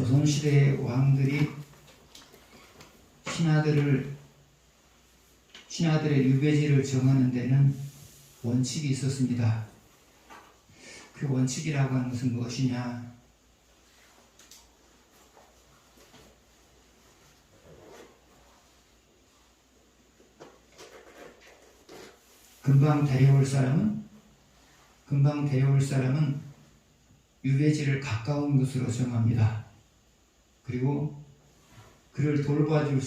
조선시대의 왕들이 신하들의 유배지를 정하는 데는 원칙이 있었습니다. 그 원칙이라고 하는 것은 무엇이냐? 금방 데려올 사람은 유배지를 가까운 곳으로 정합니다. 그리고 그를 돌봐줄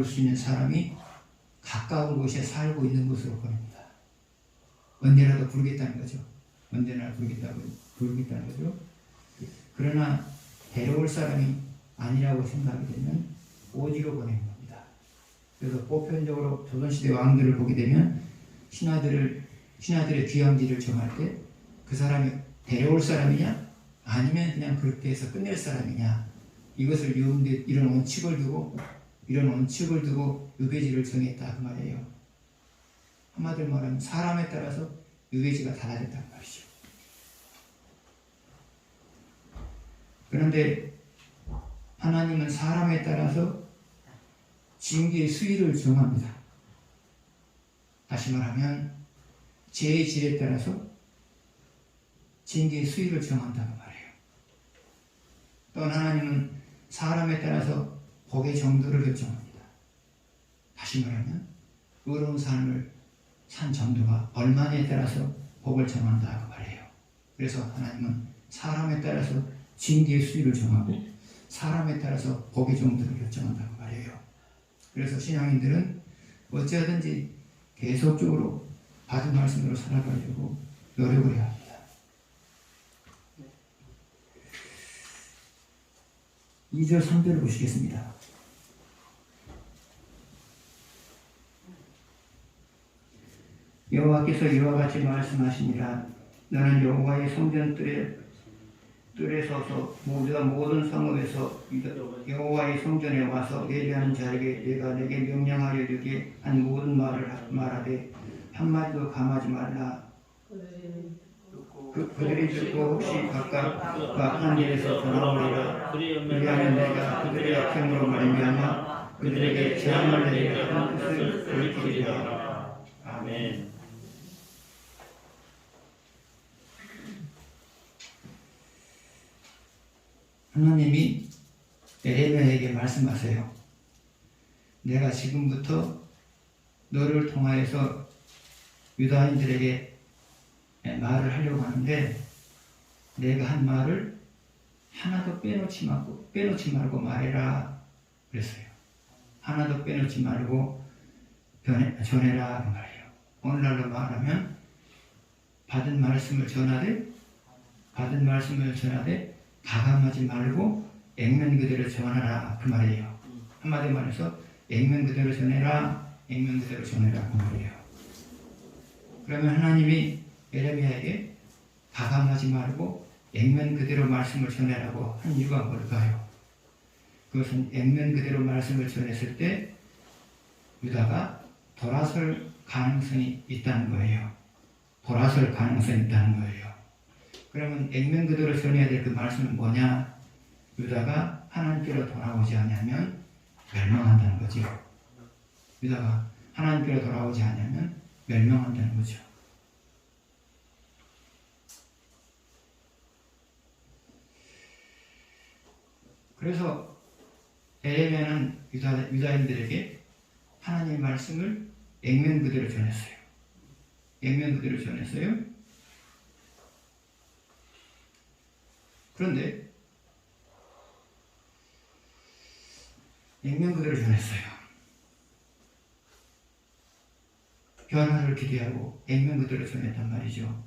수 있는 사람이 가까운 곳에 살고 있는 곳으로 보냅니다. 언제라도 부르겠다는 거죠. 언제나 부르겠다는 거죠. 그러나 데려올 사람이 아니라고 생각이 되면 오지로 보내는 겁니다. 그래서 보편적으로 조선시대 왕들을 보게 되면 신하들의 귀향지를 정할 때 그 사람이 데려올 사람이냐 아니면 그냥 그렇게 해서 끝낼 사람이냐, 이것을 이런 원칙을 두고 유배지를 정했다 그 말이에요. 한마디로 말하면 사람에 따라서 유배지가 달라졌다는 말이죠. 그런데 하나님은 사람에 따라서 징계의 수위를 정합니다. 다시 말하면 죄의 질에 따라서 징계의 수위를 정한다고 말해요. 또 하나님은 사람에 따라서 복의 정도를 결정합니다. 다시 말하면 의로운 삶을 산 정도가 얼마냐에 따라서 복을 정한다고 말해요. 그래서 하나님은 사람에 따라서 징계의 수위를 정하고 사람에 따라서 복의 정도를 결정한다고 말해요. 그래서 신앙인들은 어찌하든지 계속적으로 받은 말씀으로 살아가려고 노력을 해야 합니다. 2절 3절을 보시겠습니다. 여호와께서 이와 같이 말씀하시니라. 너는 여호와의 성전 뜰에 서서 모두가 모든 성읍에서 여호와의 성전에 와서 예배하는 자에게 내가 내게 명령하여 이르게 한 모든 말을 말하되 한마디도 감하지 말라. 그들이 듣고 혹시 각각 한 일에서 전하오리라. 그리하면 내가 그들의 악행으로 말미암아 그들에게 재앙을 내리려 한 뜻을 돌이키리라. 아멘. 하나님이 에레미야에게 말씀하세요. 내가 지금부터 너를 통하여서 유다인들에게 말을 하려고 하는데 내가 한 말을 하나도 빼놓지 말고 말해라 그랬어요. 하나도 빼놓지 말고 전해라 그 말이에요. 오늘날로 말하면 받은 말씀을 전하되 가감하지 말고 액면 그대로 전하라 그 말이에요. 한마디로 말해서 액면 그대로 전해라 그 말이에요. 그러면 하나님이 에레미야에게 가감하지 말고 액면 그대로 말씀을 전해라고 한 이유가 뭘까요? 그것은 액면 그대로 말씀을 전했을 때 유다가 돌아설 가능성이 있다는 거예요. 그러면 액면 그대로 전해야 될 그 말씀은 뭐냐? 유다가 하나님께로 돌아오지 않으면 멸망한다는 거죠. 유다가 하나님께로 돌아오지 않으면 멸망한다는 거죠. 그래서 에레미야는 유다인들에게 하나님의 말씀을 액면 그대로 전했어요. 그런데 액면 그대로 전했어요. 변화를 기대하고 액면 그대로 전했단 말이죠.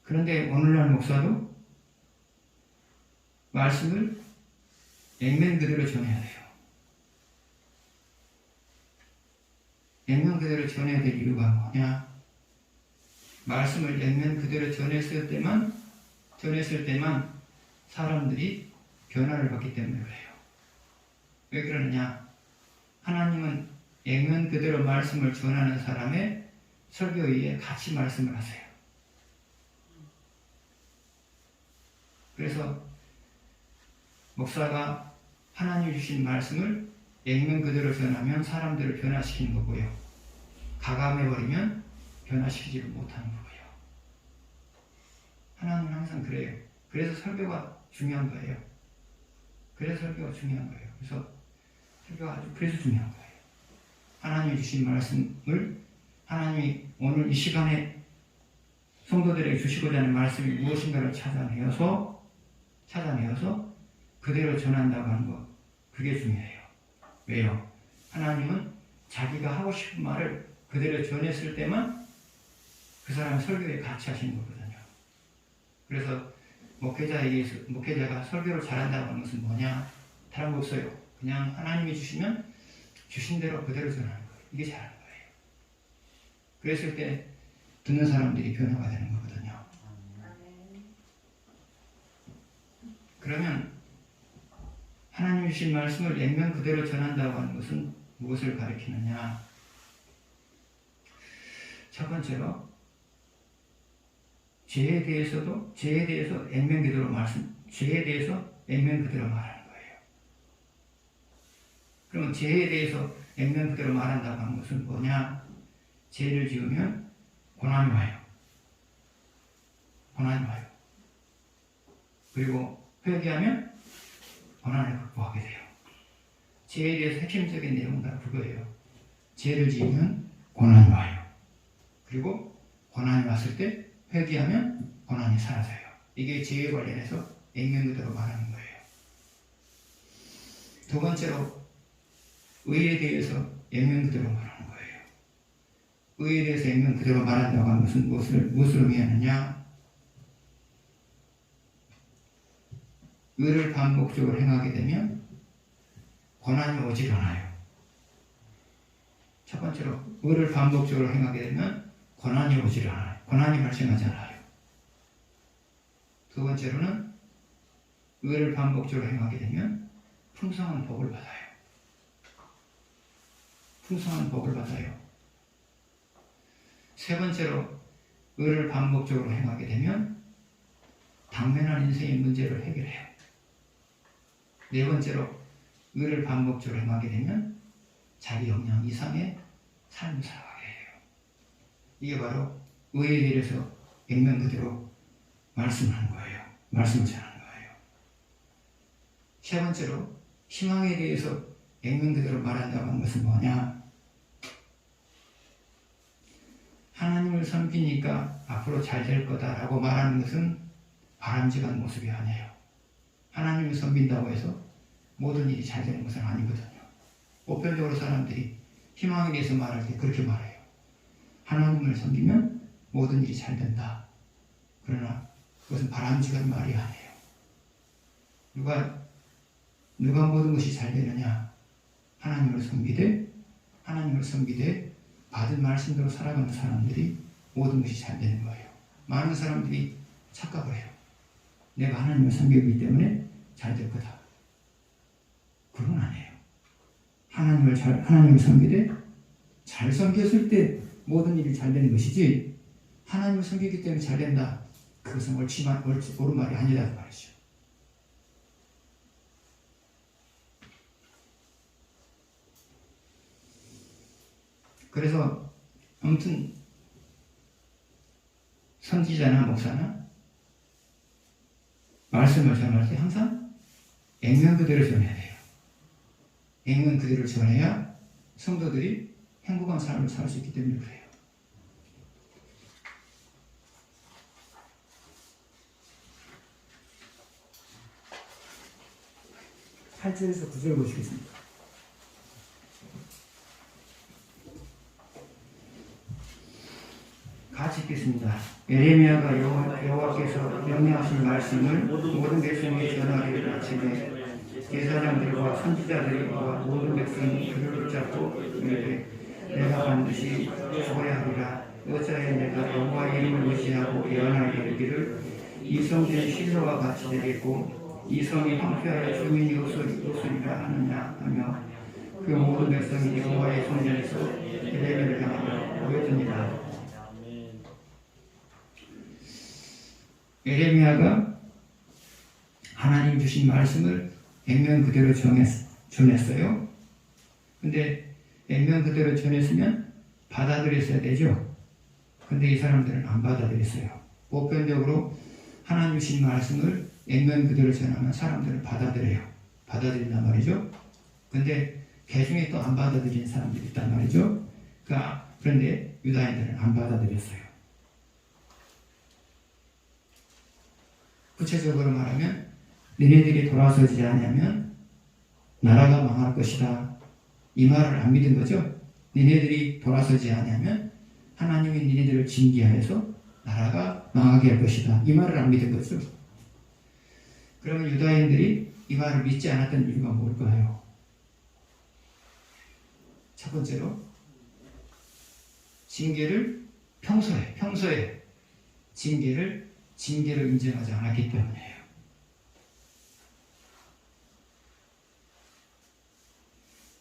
그런데 오늘날 목사도 말씀을 액면 그대로 전해야 돼요. 액면 그대로 전해야 될 이유가 뭐냐? 말씀을 액면 그대로 전했을 때만 사람들이 변화를 받기 때문에 그래요. 왜 그러느냐? 하나님은 액면 그대로 말씀을 전하는 설교회에 같이 말씀을 하세요. 그래서 목사가 하나님 주신 말씀을 액면 그대로 전하면 사람들을 변화시키는 거고요. 가감해버리면 변화시키지를 못하는 거고요. 하나님은 항상 그래요. 그래서 설교가 중요한 거예요. 그래서 설교가 중요한 거예요. 그래서 설교가 아주 그래서 중요한 거예요. 하나님이 주신 말씀을 하나님이 오늘 이 시간에 성도들에게 주시고자 하는 말씀이 무엇인가를 찾아내어서 그대로 전한다고 하는 것, 그게 중요해요. 왜요? 하나님은 자기가 하고 싶은 말을 그대로 전했을 때만 그 사람의 설교에 같이 하시는 거거든요. 그래서 목회자가 설교를 잘한다고 하는 것은 뭐냐? 다른 거 없어요. 그냥 하나님이 주시면 주신 대로 그대로 전하는 거예요. 이게 잘하는 거예요. 그랬을 때 듣는 사람들이 변화가 되는 거거든요. 그러면 하나님 주신 말씀을 액면 그대로 전한다고 하는 것은 무엇을 가리키느냐? 첫 번째로 죄에 대해서 액면 그대로 말하는 거예요. 그러면 죄에 대해서 액면 그대로 말한다고 하는 것은 뭐냐? 죄를 지으면 고난이 와요. 그리고 회개하면 고난을 극복하게 돼요. 죄에 대해서 핵심적인 내용은 다 그거예요. 죄를 지으면 고난이 와요. 그리고 고난이 왔을 때 회개하면 고난이 사라져요. 이게 죄에 관련해서 액면 그대로 말하는 거예요. 두 번째로 의에 대해서 액면 그대로 말하는 거예요. 의에 대해서 액면 그대로 말한다고 하는 것은 무엇을 의미하느냐? 의를 반복적으로 행하게 되면 고난이 오질 않아요. 첫 번째로 의를 반복적으로 행하게 되면 고난이 오질 않아요. 고난이 발생하지 않아요. 두 번째로는 의를 반복적으로 행하게 되면 풍성한 복을 받아요. 세 번째로 의를 반복적으로 행하게 되면 당면한 인생의 문제를 해결해요. 네 번째로 의를 반복적으로 행하게 되면 자기 역량 이상의 삶을 살아가게 해요. 이게 바로 의에 대해서 액면 그대로 말씀하는 거예요. 말씀을 전하는 거예요. 세 번째로 희망에 대해서 액면 그대로 말한다고 하는 것은 뭐냐? 하나님을 섬기니까 앞으로 잘 될 거다라고 말하는 것은 바람직한 모습이 아니에요. 하나님을 섬긴다고 해서 모든 일이 잘 되는 것은 아니거든요. 보편적으로 사람들이 희망에 대해서 말할 때 그렇게 말해요. 하나님을 섬기면 모든 일이 잘 된다. 그러나 그것은 바람직한 말이 아니에요. 누가 모든 것이 잘 되느냐? 하나님을 섬기되 받은 말씀대로 살아가는 사람들이 모든 것이 잘 되는 거예요. 많은 사람들이 착각을 해요. 내가 하나님을 섬기기 때문에 잘 될 거다. 그건 아니에요. 하나님을 섬기되 잘 섬겼을 때 모든 일이 잘 되는 것이지, 하나님을 섬기기 때문에 잘 된다. 그것은 옳은 말이 아니라는 말이죠. 그래서 아무튼 선지자나 목사나 말씀을 전할 때 항상 액면 그대로 전해야 돼요. 액면 그대로 전해야 성도들이 행복한 삶을 살 수 있기 때문에 그래요. 팔 절에서 9절 보시겠습니다. 같이 읽겠습니다. 예레미야가 여호와께서 명령하신 말씀을 모든 백성이 전하기를 마치되 제사장들과 선지자들과 모든 백성이 그를 붙잡고 이르되 내가 반드시 죽어야 하리라. 어찌하여 내가 여호와의 이름을 의지하고 예언하여 이르기를 이 성전이 실로와 같이 되겠고 이 성이 황폐하여 주민이 없으리라 하느냐 하며 그 모든 백성이 여호와의 성전에서 예레미야를 향하여 모여드니라. 에레미야가 하나님 주신 말씀을 액면 그대로 전했어요. 근데 액면 그대로 전했으면 받아들였어야 되죠. 근데 이 사람들은 안 받아들였어요. 보편적으로 하나님 주신 말씀을 액면 그대로 전하면 사람들은 받아들여요. 받아들인단 말이죠. 근데 개중에 또 안 받아들이는 사람들이 있단 말이죠. 그런데 유다인들은 안 받아들였어요. 구체적으로 말하면 너네들이 돌아서지 않으면 나라가 망할 것이다. 이 말을 안 믿은 거죠. 너네들이 돌아서지 않으면 하나님이 너네들을 징계하여서 나라가 망하게 할 것이다. 이 말을 안 믿은 거죠. 그러면 유다인들이 이 말을 믿지 않았던 이유가 뭘까요? 첫 번째로 징계를 평소에 징계를 징계로 인정하지 않았기 때문이에요.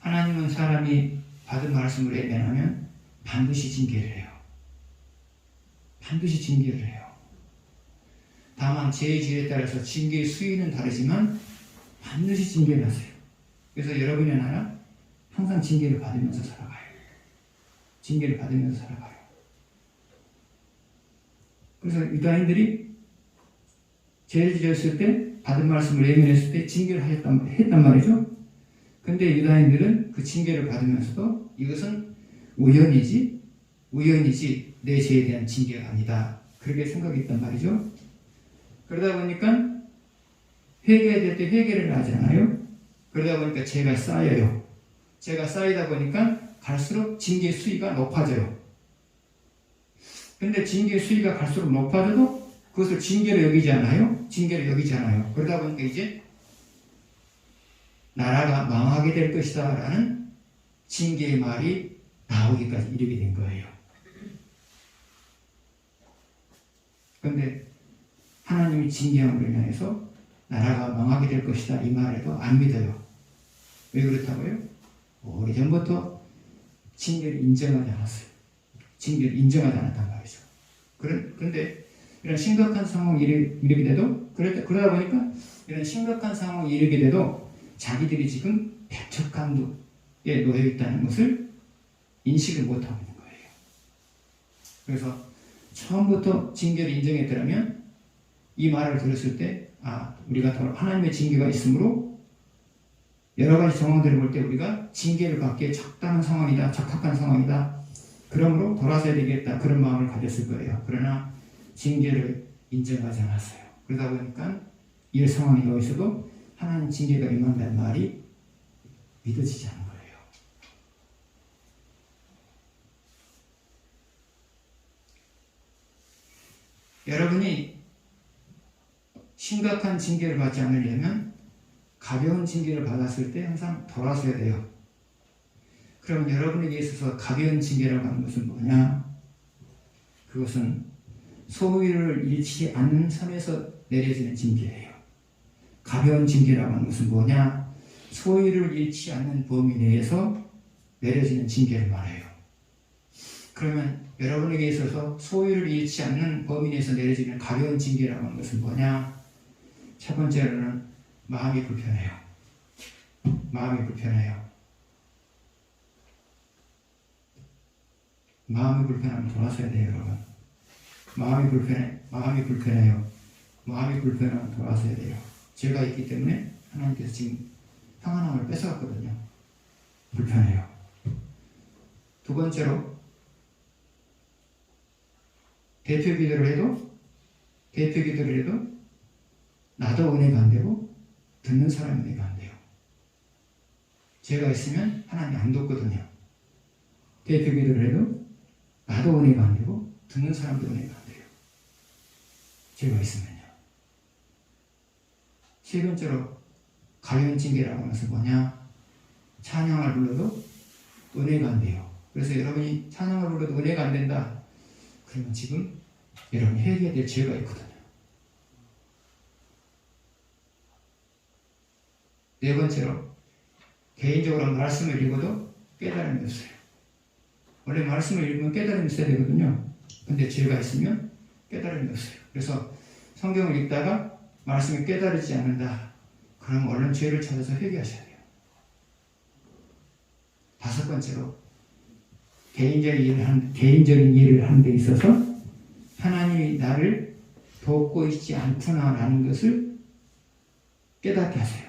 하나님은 사람이 받은 말씀을 외면하면 반드시 징계를 해요. 반드시 징계를 해요. 다만 제2지에 따라서 징계의 수위는 다르지만 반드시 징계를 하세요. 그래서 여러분의 나라 항상 징계를 받으면서 살아가요. 징계를 받으면서 살아가요. 그래서 유다인들이 죄를 지었을 때 받은 말씀을 외면했을 때 징계를 했단 말이죠. 근데 유다인들은 그 징계를 받으면서도 이것은 우연이지 내 죄에 대한 징계가 아니다. 그렇게 생각했단 말이죠. 그러다 보니까 회개해야 될 때 회개를 하지 않아요. 그러다 보니까 죄가 쌓여요. 죄가 쌓이다 보니까 갈수록 징계의 수위가 높아져요. 근데 징계의 수위가 갈수록 높아져도 그것을 징계로 여기지 않아요. 징계로 여기지 않아요. 그러다 보니까 이제 나라가 망하게 될 것이다 라는 징계의 말이 나오기까지 이르게 된 거예요. 그런데 하나님이 징계함으로 인해서 나라가 망하게 될 것이다 이 말에도 안 믿어요. 왜 그렇다고요? 오래전부터 징계를 인정하지 않았어요. 징계를 인정하지 않았단 말이죠. 그런데 이런 심각한 상황이 이르게 돼도 그러다 보니까 이런 심각한 상황이 이르게 돼도 자기들이 지금 배척함에 놓여 있다는 것을 인식을 못하고 있는 거예요. 그래서 처음부터 징계를 인정했더라면 이 말을 들었을 때 우리가 하나님의 징계가 있으므로 여러 가지 상황들을 볼 때 우리가 징계를 받기에 적당한 상황이다, 적합한 상황이다. 그러므로 돌아서야 되겠다 그런 마음을 가졌을 거예요. 그러나 징계를 인정하지 않았어요. 그러다 보니까 이 상황이 놓여 있어도 하나님 징계가 임한다는 말이 믿어지지 않은 거예요. 여러분이 심각한 징계를 받지 않으려면 가벼운 징계를 받았을 때 항상 돌아서야 돼요. 그러면 여러분에게 있어서 가벼운 징계라고 하는 것은 뭐냐? 그것은 소유를 잃지 않는 선에서 내려지는 징계예요. 가벼운 징계라고 하는 것은 뭐냐? 소유를 잃지 않는 범위 내에서 내려지는 징계를 말해요. 그러면 여러분에게 있어서 소유를 잃지 않는 범위 내에서 내려지는 가벼운 징계라고 하는 것은 뭐냐? 첫 번째로는 마음이 불편해요. 마음이 불편해요. 마음이 불편하면 돌아서야 돼요, 여러분. 마음이 불편해요. 마음이 불편하면 돌아서야 돼요. 죄가 있기 때문에 하나님께서 지금 평안함을 뺏어갔거든요. 불편해요. 두 번째로 대표 기도를 해도 나도 은혜가 안 되고 듣는 사람 은혜가 안 돼요. 죄가 있으면 하나님 안 돕거든요. 대표 기도를 해도 나도 은혜가 안 되고 듣는 사람도 은혜가 안 돼요. 죄가 있으면요. 세 번째로 가벼운 징계라고 하면서 뭐냐? 찬양을 불러도 은혜가 안 돼요. 그래서 여러분이 찬양을 불러도 은혜가 안 된다. 그러면 지금 여러분이 회개해야 될 죄가 있거든요. 네 번째로 개인적으로 말씀을 읽어도 깨달음이 없어요. 원래 말씀을 읽으면 깨달음이 있어야 되거든요. 근데 죄가 있으면 깨달음이 없어요. 그래서 성경을 읽다가 말씀을 깨달지 않는다. 그럼 얼른 죄를 찾아서 회개하셔야 돼요. 다섯 번째로 개인적인 일을 하는 데 있어서 하나님이 나를 돕고 있지 않구나라는 것을 깨닫게 하세요.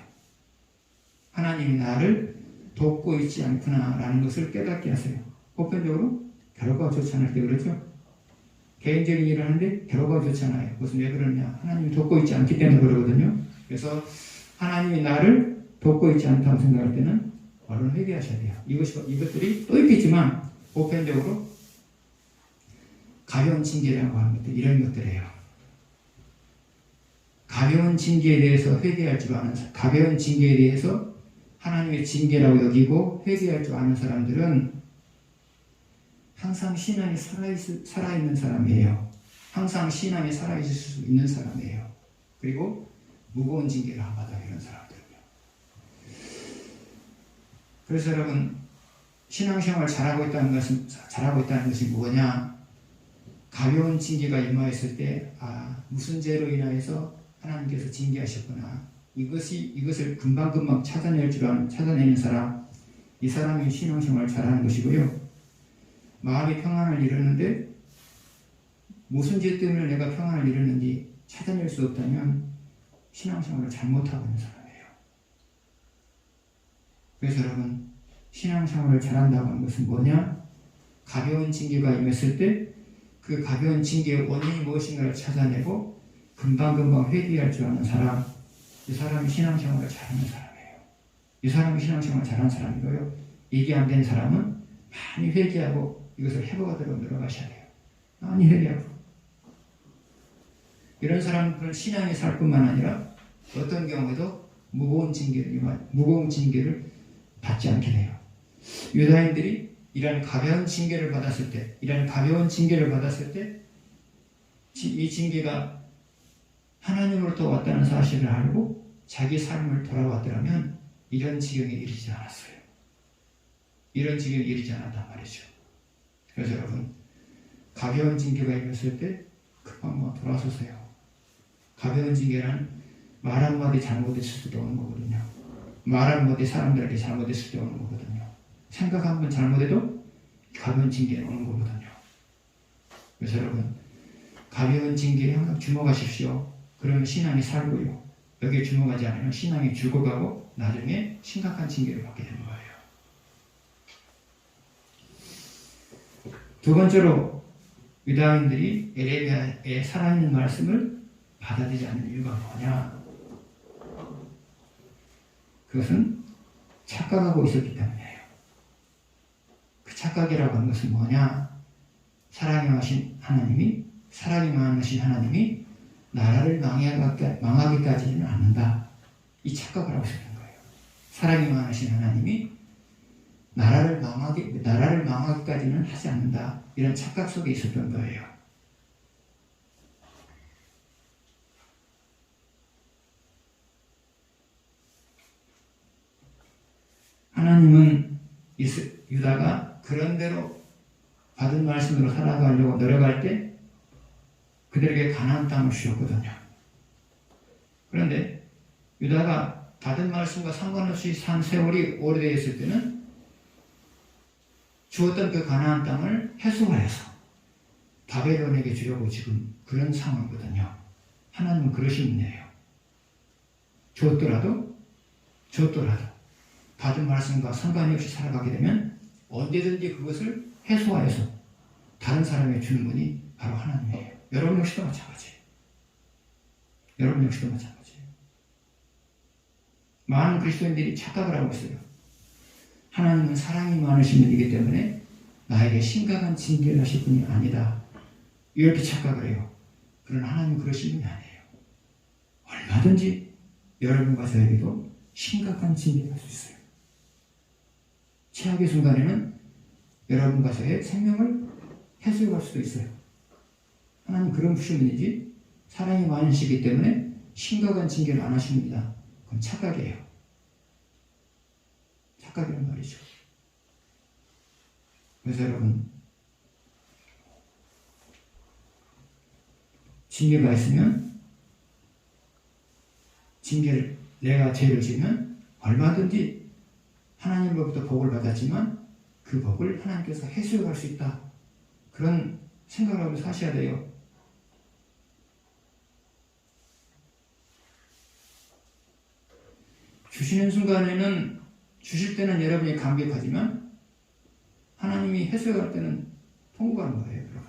하나님이 나를 돕고 있지 않구나라는 것을 깨닫게 하세요. 보편적으로 결과가 좋지 않을 때 그러죠. 개인적인 일을 하는데 결과가 좋지 않아요. 그것은 왜 그러냐? 하나님이 돕고 있지 않기 때문에 그러거든요. 그래서 하나님이 나를 돕고 있지 않다고 생각할 때는 얼른 회개하셔야 돼요. 이것들이 또 있겠지만 보편적으로 가벼운 징계라고 하는 것들, 이런 것들이에요. 가벼운 징계에 대해서 회개할 줄 아는 사람, 가벼운 징계에 대해서 하나님의 징계라고 여기고 회개할 줄 아는 사람들은 항상 신앙이 살아있는 사람이에요. 항상 신앙이 살아있을 수 있는 사람이에요. 그리고 무거운 징계를 안 받아요. 이런 사람들은요. 그래서 여러분, 신앙생활 잘하고 있다는 것이 뭐냐? 가벼운 징계가 임하였을 때, 무슨 죄로 인하여서 하나님께서 징계하셨구나. 이것을 금방금방 찾아내는 사람, 이 사람이 신앙생활 잘하는 것이고요. 마음이 평안을 이루는데 무슨 죄 때문에 내가 평안을 이루는지 찾아낼 수 없다면 신앙생활을 잘못하고 있는 사람이에요. 그래서 여러분, 신앙생활을 잘한다고 하는 것은 뭐냐? 가벼운 징계가 임했을 때 그 가벼운 징계의 원인이 무엇인가를 찾아내고 금방금방 회개할 줄 아는 사람, 이 사람이 신앙생활을 잘하는 사람이에요. 이 사람이 신앙생활을 잘하는 사람이고요. 이게 안 된 사람은 많이 회개하고 이것을 회복하도록 노력하셔야 돼요. 많이 회개하고. 이런 사람들은 신앙이 살 뿐만 아니라 어떤 경우에도 무거운 징계를 받지 않게 돼요. 유다인들이 이런 가벼운 징계를 받았을 때, 이 징계가 하나님으로부터 왔다는 사실을 알고 자기 삶을 돌아왔더라면 이런 지경에 이르지 않았어요. 이런 지경에 이르지 않았단 말이죠. 그래서 여러분, 가벼운 징계가 임했을 때 급한 돌아서세요. 가벼운 징계란 말 한마디 잘못했을 때 오는 거거든요. 말 한마디 사람들에게 잘못했을 때 오는 거거든요. 생각 한번 잘못해도 가벼운 징계는 오는 거거든요. 그래서 여러분, 가벼운 징계에 항상 주목하십시오. 그러면 신앙이 살고요. 여기에 주목하지 않으면 신앙이 죽어가고 나중에 심각한 징계를 받게 되는 거예요. 두 번째로 유다인들이 에레미야의 살아있는 말씀을 받아들이지 않는 이유가 뭐냐? 그것은 착각하고 있었기 때문이에요. 그 착각이라고 하는 것은 뭐냐? 사랑이 많으신 하나님이 나라를 망하기까지는 않는다. 이 착각을 하고 있었던 거예요. 사랑이 많으신 하나님이 나라를 망하기까지는 하지 않는다. 이런 착각 속에 있었던 거예요. 하나님은 유다가 그런대로 받은 말씀으로 살아가려고 노력할 때 그들에게 가나안 땅을 주셨거든요. 그런데 유다가 받은 말씀과 상관없이 산 세월이 오래되었을 때는 주었던 그 가나안 땅을 해소하여서 바벨론에게 주려고 지금 그런 상황이거든요. 하나님은 그러신 분이에요. 줬더라도 받은 말씀과 상관이 없이 살아가게 되면 언제든지 그것을 해소하여서 다른 사람에게 주는 분이 바로 하나님이에요. 여러분 역시도 마찬가지예요. 많은 그리스도인들이 착각을 하고 있어요. 하나님은 사랑이 많으신 분이기 때문에 나에게 심각한 징계를 하실 분이 아니다. 이렇게 착각을 해요. 그러나 하나님은 그러신 분이 아니에요. 얼마든지 여러분과 저에게도 심각한 징계를 할 수 있어요. 최악의 순간에는 여러분과 저의 생명을 해소할 수도 있어요. 하나님 그런 분이지 사랑이 많으시기 때문에 심각한 징계를 안 하십니다. 그건 착각이에요. 착각이란 말이죠. 그래서 여러분, 징계가 있으면 징계를, 내가 죄를 지으면 얼마든지 하나님으로부터 복을 받았지만 그 복을 하나님께서 해소해 갈 수 있다. 그런 생각을 하고 사셔야 돼요. 주시는 순간에는, 주실 때는 여러분이 감격하지만 하나님이 해소해 갈 때는 통곡하는 거예요, 여러분.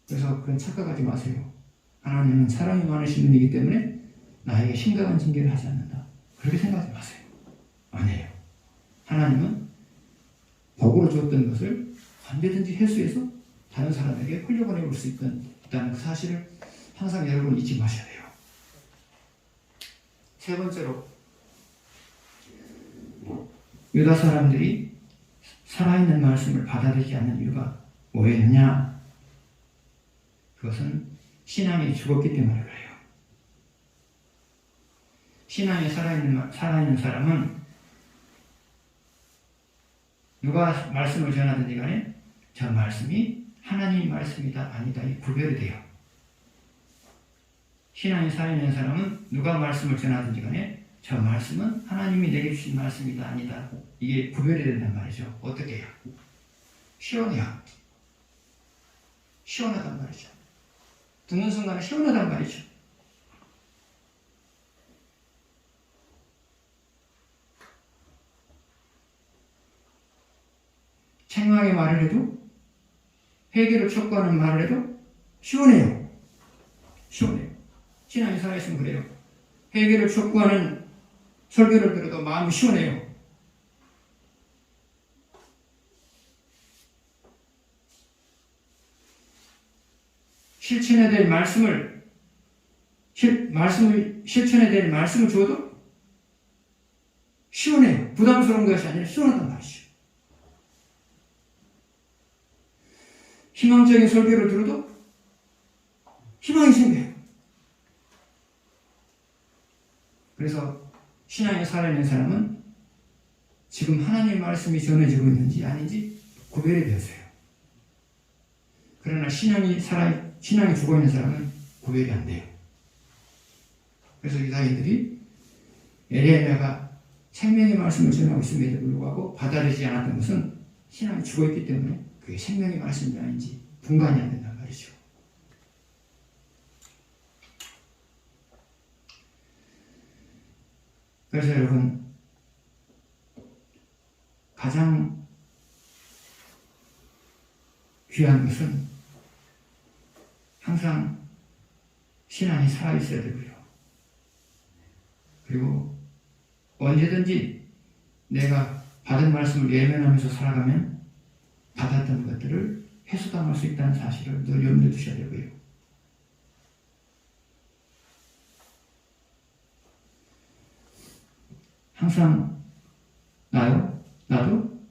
그래서 그런 착각하지 마세요. 하나님은 사랑이 많으신 분이기 때문에 나에게 심각한 징계를 하지 않는다. 그렇게 생각하지 마세요. 아니에요. 하나님은 복으로 주었던 것을 언제든지 회수해서 다른 사람에게 흘려보내볼 수 있다는 그 사실을 항상 여러분 잊지 마셔야 돼요. 세 번째로, 유다 사람들이 살아있는 말씀을 받아들이지 않는 이유가 뭐였느냐? 그것은 신앙이 죽었기 때문에 그래요. 신앙이 살아있는 사람은 누가 말씀을 전하든지 간에 저 말씀이 하나님 말씀이다 아니다 이 구별이 돼요. 신앙이 살아있는 사람은 누가 말씀을 전하든지 간에 저 말씀은 하나님이 내게 주신 말씀이다 아니다 이게 구별이 된단 말이죠. 어떻게 해요? 시원해요. 시원하단 말이죠. 듣는 순간에 시원하단 말이죠. 책망의 말을 해도, 회개를 촉구하는 말을 해도 시원해요. 시원해요. 신앙이 살아있으면 그래요. 회개를 촉구하는 설교를 들어도 마음이 시원해요. 실천해야 될 말씀을 실천해야 될 말씀을 주어도 시원해요. 부담스러운 것이 아니라 시원하단 말이죠. 희망적인 설교를 들어도 희망이 생겨요. 그래서 신앙에 살아있는 사람은 지금 하나님의 말씀이 전해지고 있는지 아닌지 구별이 되었어요. 그러나 신앙이 죽어있는 사람은 구별이 안 돼요. 그래서 유다인들이 에레미야가 생명의 말씀을 전하고 있음에도 불구하고 받아들이지 않았던 것은 신앙이 죽어있기 때문에 그게 생명의 말씀이 아닌지 분간이 안 된단 말이죠. 그래서 여러분, 가장 귀한 것은 항상 신앙이 살아있어야 되고요. 그리고 언제든지 내가 받은 말씀을 예면하면서 살아가면 받았던 것들을 회수당할 수 있다는 사실을 늘 염두에 두셔야 되고요. 항상 나도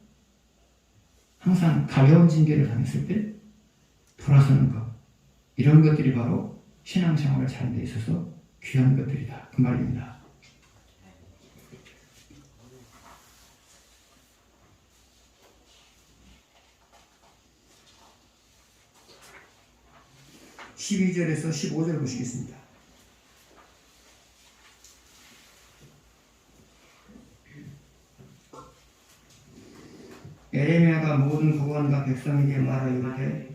항상 가벼운 징계를 당했을 때 돌아서는 것, 이런 것들이 바로 신앙생활을 사는 데 있어서 귀한 것들이다. 그 말입니다. (12절에서) (15절) 보시겠습니다. 에레미야가 모든 고관과 백성에게 말하여 이르되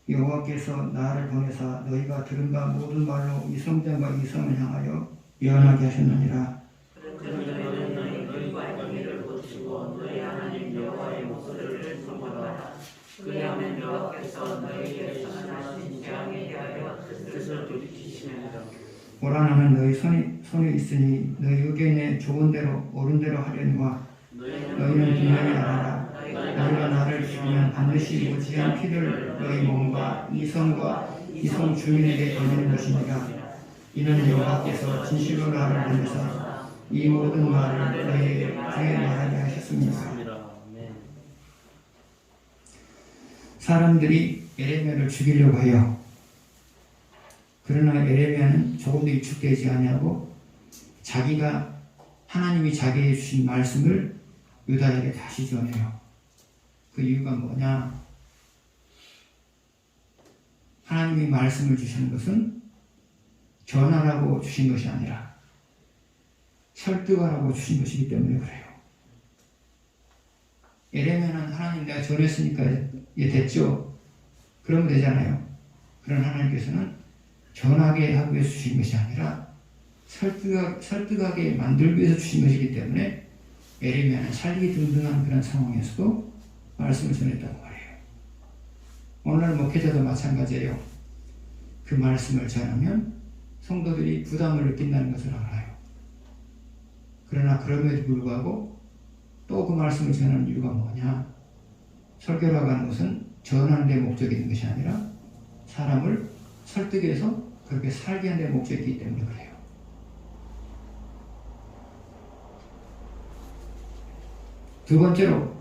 여호와께서 나를 보내사 너희가 들은 바 모든 말로 이 성전과 이 성을 향하여 예언하게 하셨느니라. 그러면 너희는 너희와 행위를 고치고 너희 하나님 여호와의 목소리를 들어보라. 그리하면 여호와께서 너희에게 선하신 재앙에 대하여 뜻을 돌이키시느니라. 오라 나는 너희 손에 있으니 너희 의견에 좋은 대로 옳은 대로 하려니와 너희는 분명히 알아라. 너희가 나를 죽이면 반드시 무지한 피를 너희 몸과 이 성과 이 성 주민에게 돌리는 것이니라. 이는 여호와께서 진실로 나를 보내사 이 모든 말을 너희에게 말하게 하셨습니다. 사람들이 에레미야를 죽이려고 해요. 그러나 에레미야는 조금도 위축되지 아니하고 자기가 하나님이 자기에게 주신 말씀을 유다에게 다시 전해요. 그 이유가 뭐냐? 하나님이 말씀을 주시는 것은 전하라고 주신 것이 아니라 설득하라고 주신 것이기 때문에 그래요. 예레미야는 하나님 내가 전했으니까 이제 됐죠. 그러면 되잖아요. 그런 하나님께서는 전하게 하기 위해서 주신 것이 아니라 설득하게 만들기 위해서 주신 것이기 때문에 예레미야는 살기 등등한 그런 상황에서도 말씀을 전했다고 말해요. 오늘 목회자도 마찬가지예요. 그 말씀을 전하면 성도들이 부담을 느낀다는 것을 알아요. 그러나 그럼에도 불구하고 또 그 말씀을 전하는 이유가 뭐냐? 설교라고 하는 것은 전하는 데 목적이 있는 것이 아니라 사람을 설득해서 그렇게 살게 하는 데 목적이 있기 때문에 그래요. 두 번째로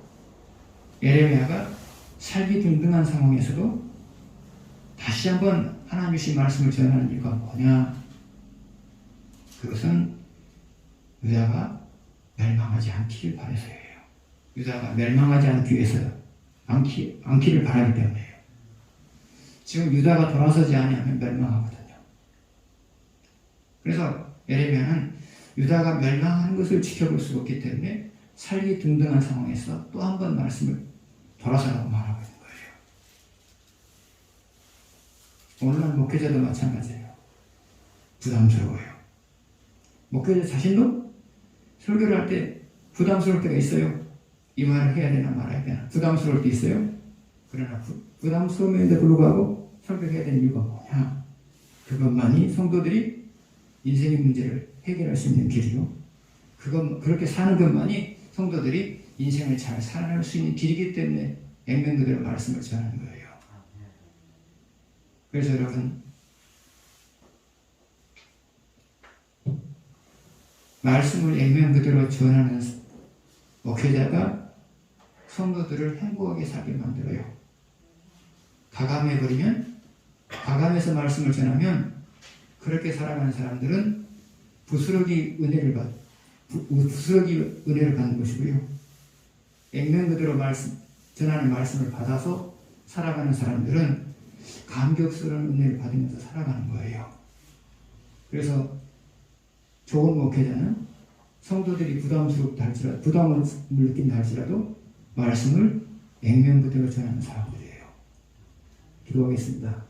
예레미야가 살기 등등한 상황에서도 다시 한번 하나님 주신 말씀을 전하는 이유가 뭐냐? 그것은 유다가 멸망하지 않기를 바라서예요. 유다가 멸망하지 않기 위해서 않기를 바라기 때문에요. 지금 유다가 돌아서지 않으면 멸망하거든요. 그래서 예레미야는 유다가 멸망하는 것을 지켜볼 수 없기 때문에 살기 등등한 상황에서 또 한 번 말씀을 돌아서라고 말하고 있는 거예요. 오늘날 목회자도 마찬가지예요. 부담스러워요. 목회자 자신도 설교를 할 때 부담스러울 때가 있어요. 이 말을 해야 되나 말아야 되나 부담스러울 때 있어요. 그러나 부담스러움에도 불구하고 설교해야 되는 이유가 뭐냐? 그것만이 성도들이 인생의 문제를 해결할 수 있는 길이요. 그렇게 사는 것만이 성도들이 인생을 잘 살아갈 수 있는 길이기 때문에 액면 그대로 말씀을 전하는 거예요. 그래서 여러분 말씀을 액면 그대로 전하는 목회자가 성도들을 행복하게 살게 만들어요. 가감해버리면 가감해서 말씀을 전하면 그렇게 살아가는 사람들은 부스러기 은혜를 받는 것이고요. 액면 그대로 전하는 말씀을 받아서 살아가는 사람들은 감격스러운 은혜를 받으면서 살아가는 거예요. 그래서 좋은 목회자는 성도들이 부담을 느낀다 할지라도 말씀을 액면 그대로 전하는 사람들이에요. 기도하겠습니다.